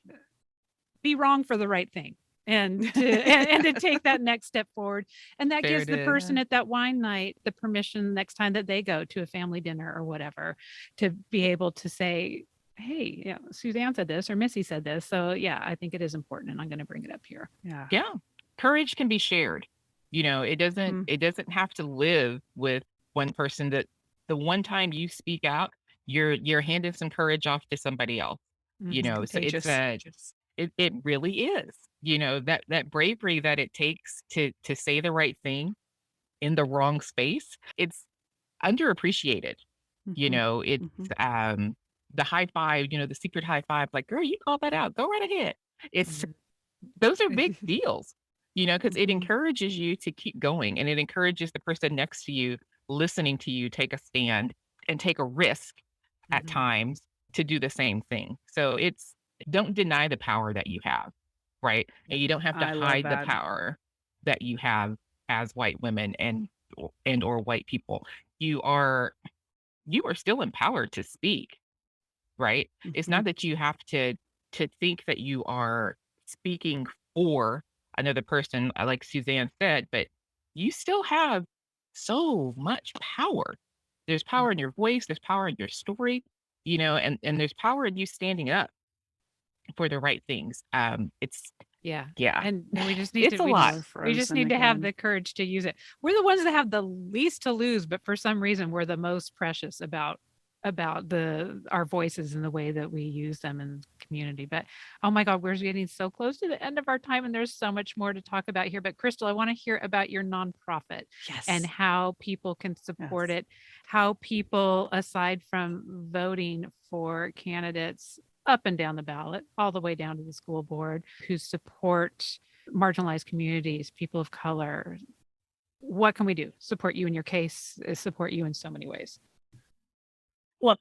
wrong for the right thing. And to take that next step forward. And that gives the person at that wine night the permission next time that they go to a family dinner or whatever, to be able to say, hey, Suzanne said this or Missy said this. So yeah, I think it is important, and I'm going to bring it up here. Yeah. Courage can be shared. It doesn't have to live with one person. That the one time you speak out, you're handing some courage off to somebody else. So it really is. That bravery that it takes to say the right thing in the wrong space, it's underappreciated. It's the high five, the secret high five, like, girl, you call that out, go right ahead. Those are big deals, because it encourages you to keep going, and it encourages the person next to you listening to you take a stand and take a risk at times to do the same thing. So don't deny the power that you have, right? And you don't have to hide the power that you have as white women and or white people. You are still empowered to speak, right? It's not that you have to think that you are speaking for another person, like Suzanne said, but you still have so much power. There's power in your voice, there's power in your story, and there's power in you standing up for the right things. It's and we just need it's a lot. We just need to have the courage to use it. We're the ones that have the least to lose, but for some reason we're the most precious about our voices and the way that we use them in the community. But oh my God, we're getting so close to the end of our time, and there's so much more to talk about here. But Crystal, I want to hear about your nonprofit and how people can support it, how people, aside from voting for candidates up and down the ballot, all the way down to the school board, who support marginalized communities, people of color. What can we do? Support you in your case, support you in so many ways. Well,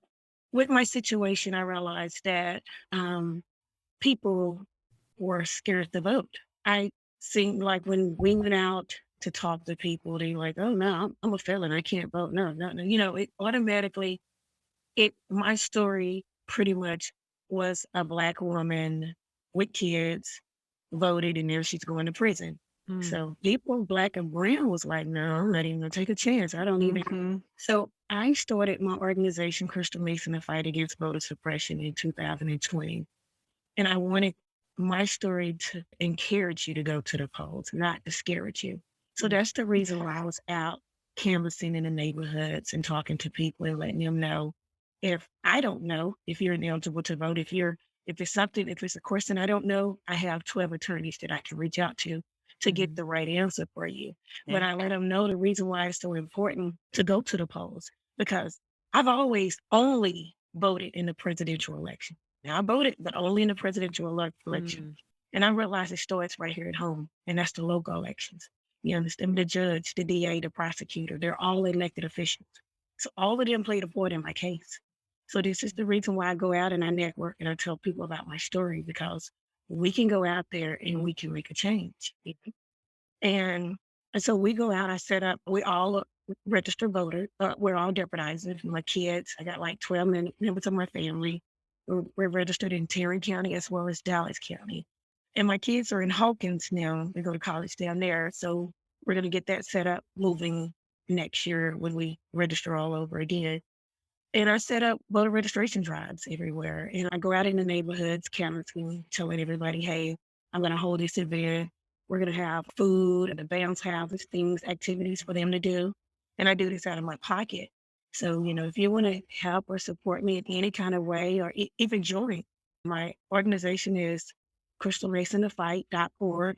with my situation, I realized that people were scared to vote. I seemed like when we went out to talk to people, they were like, oh no, I'm a felon, I can't vote. No. It automatically, my story pretty much was a Black woman with kids voted, and now she's going to prison. So people, Black and brown, was like, no, I'm not even gonna take a chance. I don't even. So I started my organization, Crystal Mason, the Fight Against Voter Suppression, in 2020. And I wanted my story to encourage you to go to the polls, not discourage you. So that's the reason why I was out canvassing in the neighborhoods and talking to people and letting them know, if I don't know if you're ineligible to vote, if it's a question I don't know, I have 12 attorneys that I can reach out to get the right answer for you. But I let them know the reason why it's so important to go to the polls, because I've always only voted in the presidential election. Now I voted, but only in the presidential election. And I realized it starts right here at home, and that's the local elections. You understand? The judge, the DA, the prosecutor, they're all elected officials. So all of them played a part in my case. So this is the reason why I go out and I network and I tell people about my story, because we can go out there and we can make a change. And so we go out, I set up, we all registered voter. We're all jeopardizing. My kids, I got like 12 members of my family. We're registered in Tarrant County as well as Dallas County. And my kids are in Hawkins now. They go to college down there. So we're going to get that set up moving next year when we register all over again. And I set up voter registration drives everywhere. And I go out in the neighborhoods, canvassing, telling everybody, hey, I'm going to hold this event. We're going to have food and the bounce houses, things, activities for them to do. And I do this out of my pocket. So, if you want to help or support me in any kind of way or even join, my organization is crystalmasonthefight.org,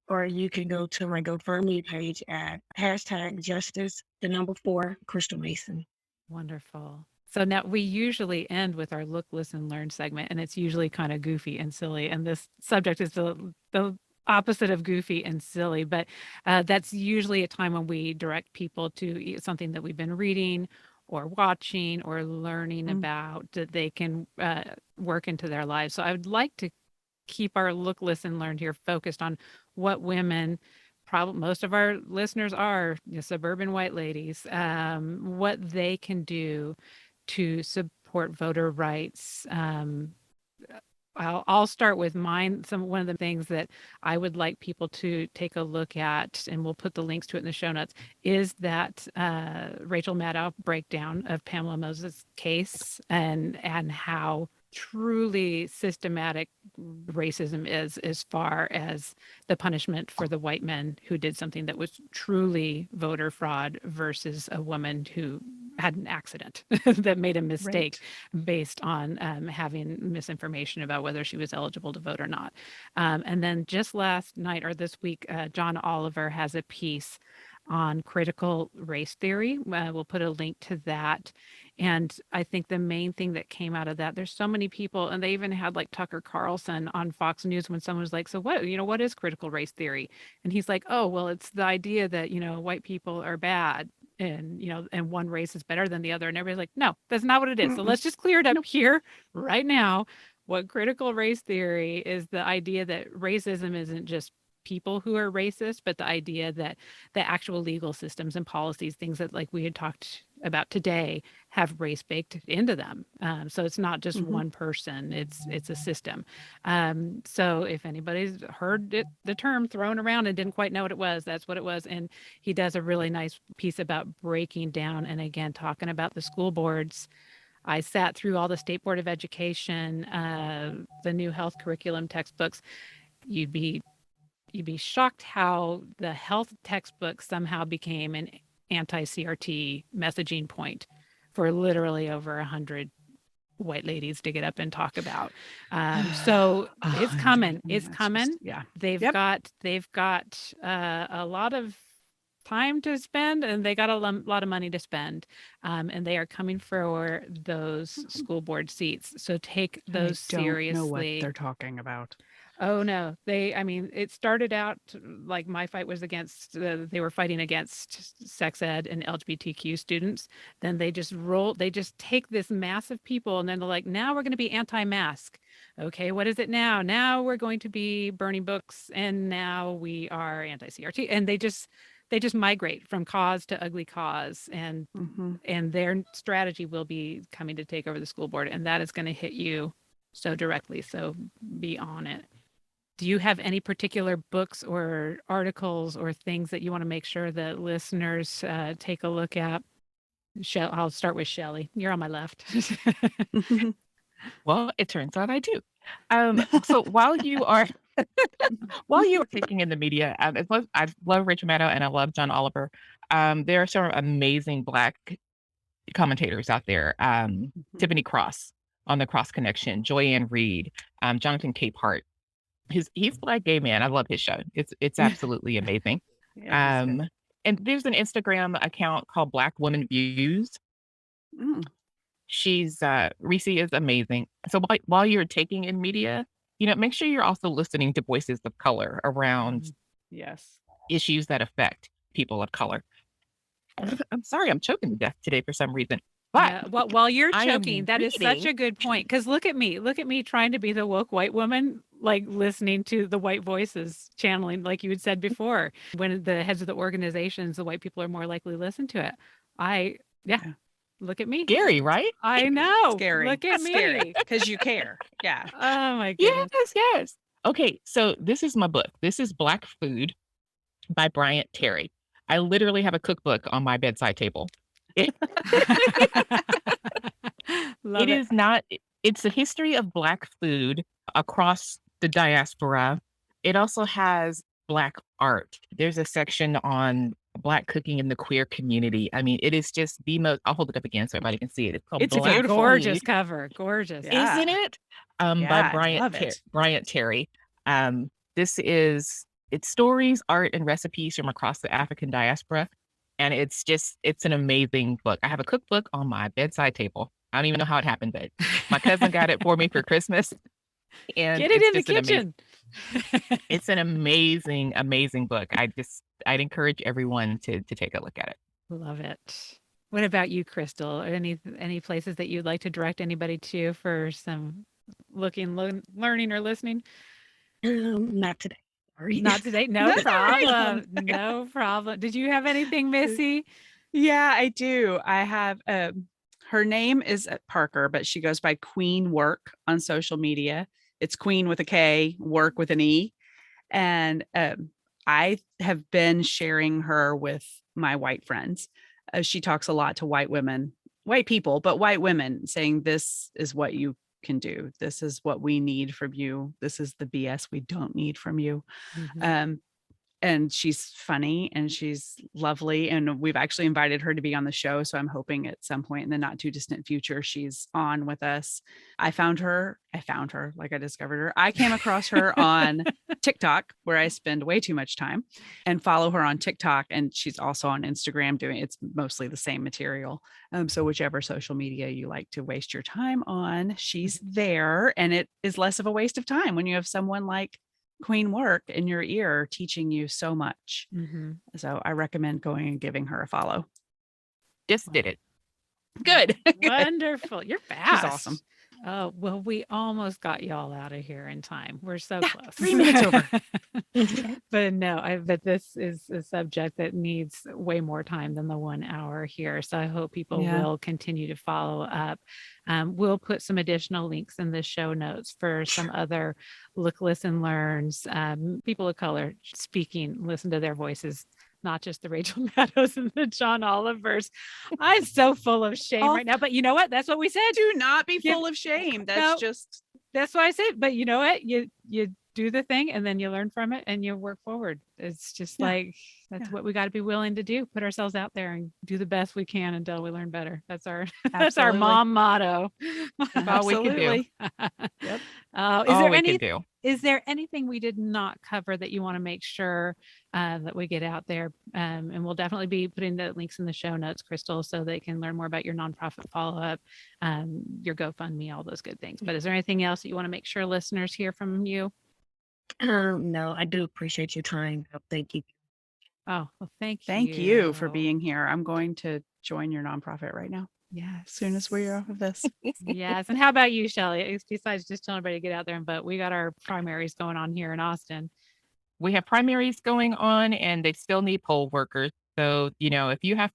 or you can go to my GoFundMe page at #justice4 Crystal Mason. Wonderful. So now we usually end with our look, listen, learn segment, and it's usually kind of goofy and silly. And this subject is the opposite of goofy and silly, but that's usually a time when we direct people to something that we've been reading or watching or learning about that they can work into their lives. So I would like to keep our look, listen, learn here focused on what women, probably most of our listeners are suburban white ladies, what they can do to support voter rights. I'll start with mine. One of the things that I would like people to take a look at, and we'll put the links to it in the show notes, is that Rachel Maddow breakdown of Pamela Moses' case and how truly systematic racism is as far as the punishment for the white men who did something that was truly voter fraud versus a woman who had an accident that made a mistake based on having misinformation about whether she was eligible to vote or not. And then just last night or this week, John Oliver has a piece on critical race theory. We'll put a link to that. And I think the main thing that came out of that, there's so many people, and they even had like Tucker Carlson on Fox News when someone was like, so what is critical race theory? And he's like, oh, well, it's the idea that, white people are bad and, and one race is better than the other. And everybody's like, no, that's not what it is. So let's just clear it up here right now. What critical race theory is the idea that racism isn't just people who are racist, but the idea that the actual legal systems and policies, things that like we had talked about today, have race baked into them. So it's not just one person, it's a system. So if anybody's heard the term thrown around and didn't quite know what it was, that's what it was. And he does a really nice piece about breaking down and again, talking about the school boards. I sat through all the State Board of Education, the new health curriculum textbooks. You'd be shocked how the health textbook somehow became an anti-CRT messaging point for literally over 100 white ladies to get up and talk about. So it's coming. It's coming. They've got a lot of time to spend, and they got a lot of money to spend, and they are coming for those school board seats. So take those seriously. I don't know what they're talking about. Oh no, it started out like my fight was against, they were fighting against sex ed and LGBTQ students. Then they just take this mass of people and then they're like, now we're going to be anti-mask. Okay, what is it now? Now we're going to be burning books, and now we are anti-CRT. And they just migrate from cause to ugly cause, and their strategy will be coming to take over the school board, and that is going to hit you so directly. So be on it. Do you have any particular books or articles or things that you want to make sure that listeners take a look at? I'll start with Shellie. You're on my left. Well, it turns out I do. So while you are taking in the media, I love Rachel Maddow and I love John Oliver. There are some amazing Black commentators out there. Tiffany Cross on the Cross Connection, Joyanne Reed, Jonathan Capehart. He's a Black gay man. I love his show. It's absolutely amazing. And there's an Instagram account called Black Woman Views. She's Reese is amazing. So while you're taking in media, make sure you're also listening to voices of color around issues that affect people of color. I'm sorry, I'm choking to death today for some reason. But while you're choking, that is such a good point. Because look at me trying to be the woke white woman. like listening to the white voices channeling, like you had said before, when the heads of the organizations, the white people are more likely to listen to it. Yeah. Look at me. Scary, right? I know. Scary. Look at Scary me. because you care. Yeah. Oh my goodness. Yes. Okay, so this is my book. This is Black Food by Bryant Terry. I literally have a cookbook on my bedside table. It Love it. is not, it's a history of Black food across the diaspora. It also has Black art. There's a section on Black cooking in the queer community. I mean, it is just the most, I'll hold it up again so everybody can see it. It's called It's a Black beautiful Gorgeous Food, cover. Gorgeous. Yeah. isn't it? By Yeah, I love it. Bryant Terry. This is, it's stories, art, and recipes from across the African diaspora. And it's an amazing book. I have a cookbook on my bedside table. I don't even know how it happened, but my cousin got it for me for Christmas. And Get it it's in the just an amazing, kitchen. it's an amazing, amazing book. I'd encourage everyone to take a look at it. Love it. What about you, Crystal? Any places that you'd like to direct anybody to for some learning or listening? Not today. Sorry. Not today. No That's all right. problem. No problem. Did you have anything, Missy? Yeah, I do. I have her name is Parker, but she goes by Queen Work on social media. It's Queen with a K, Work with an E. And I have been sharing her with my white friends. She talks a lot to white women, white people, but white women, saying this is what you can do. This is what we need from you. This is the BS we don't need from you. Mhm. And she's funny and she's lovely. And we've actually invited her to be on the show. So I'm hoping at some point in the not too distant future, she's on with us. I found her like I discovered her. I came across her on TikTok, where I spend way too much time, and follow her on TikTok. And she's also on Instagram it's mostly the same material. So whichever social media you like to waste your time on, she's there. And it is less of a waste of time when you have someone like Queen Work in your ear teaching you so much. Mhm. So I recommend going and giving her a follow. Just did it. Good. Wonderful. You're fast. She's awesome. Oh, well, we almost got y'all out of here in time. We're so Yeah, close. 3 minutes over. But no, but this is a subject that needs way more time than the 1 hour here. So I hope people will continue to follow up. We'll put some additional links in the show notes for some other look, listen, learns, people of color speaking, listen to their voices, not just the Rachel Maddows and the John Olivers. I'm so full of shame right now, but you know what? That's what we said. Do not be full of shame. That's why I say, but you know what? You do the thing and then you learn from it and you work forward. It's just like, that's what we got to be willing to do. Put ourselves out there and do the best we can until we learn better. That's our, that's our mom motto. That's all we can do. Yep. Is there anything we did not cover that you want to make sure that we get out there? And we'll definitely be putting the links in the show notes, Crystal, so they can learn more about your nonprofit follow-up, your GoFundMe, all those good things. But is there anything else that you want to make sure listeners hear from you? No, I do appreciate your time. Thank you. Oh, well, thank you for being here. I'm going to join your nonprofit right now. Yeah. As soon as we're off of this. Yes. And how about you, Shellie? Besides just telling everybody to get out there and vote, we got our primaries going on here in Austin. We have primaries going on and they still need poll workers. So, if you have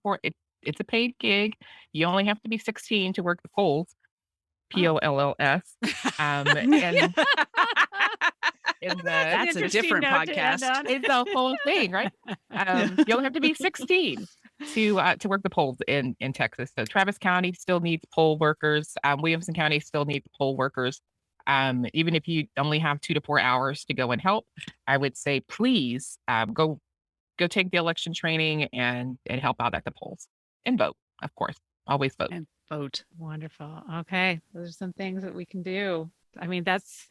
it's a paid gig. You only have to be 16 to work the polls. POLLS. And that's a different podcast. It's a whole thing, right? You only have to be 16 to work the polls in Texas. So Travis County still needs poll workers. Williamson County still needs poll workers. Even if you only have 2 to 4 hours to go and help, I would say please go take the election training and help out at the polls and vote. Of course, always vote. And vote. Wonderful. Okay, those are some things that we can do. I mean, that's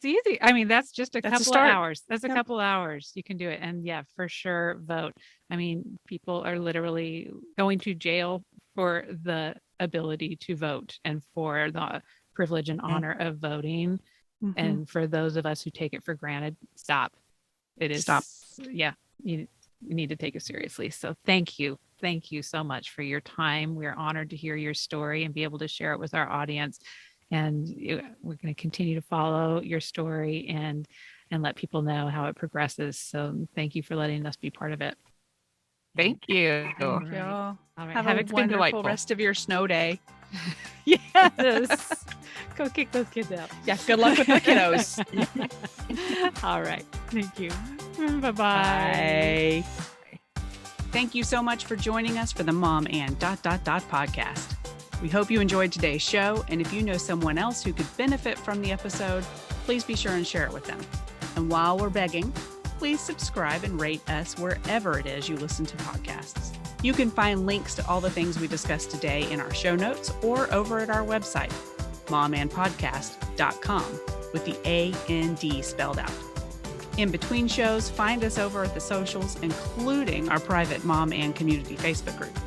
easy. I mean, that's just a couple of hours. That's a couple hours. You can do it. And yeah, for sure, vote. I mean, people are literally going to jail for the ability to vote and for the privilege and honor of voting. Mm-hmm. And for those of us who take it for granted, stop. It is stop. Yeah, you need to take it seriously. So thank you. Thank you so much for your time. We're honored to hear your story and be able to share it with our audience. And we're going to continue to follow your story and let people know how it progresses. So thank you for letting us be part of it. Thank you. All Thank right. y'all. All right. Have Have a It's been wonderful delightful. rest of your snow day. Yes. Go kick those kids out. Yeah, good luck with the kiddos. All right. Thank you. Bye-bye. Bye. Thank you so much for joining us for the Mom and ... podcast. We hope you enjoyed today's show, and if you know someone else who could benefit from the episode, please be sure and share it with them. And while we're begging, please subscribe and rate us wherever it is you listen to podcasts. You can find links to all the things we discussed today in our show notes or over at our website, momandpodcast.com, with the A-N-D spelled out. In between shows, find us over at the socials, including our private Mom and Community Facebook group.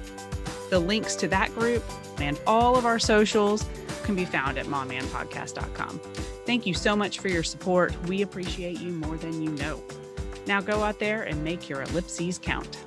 The links to that group and all of our socials can be found at momandpodcast.com. Thank you so much for your support. We appreciate you more than you know. Now go out there and make your ellipses count.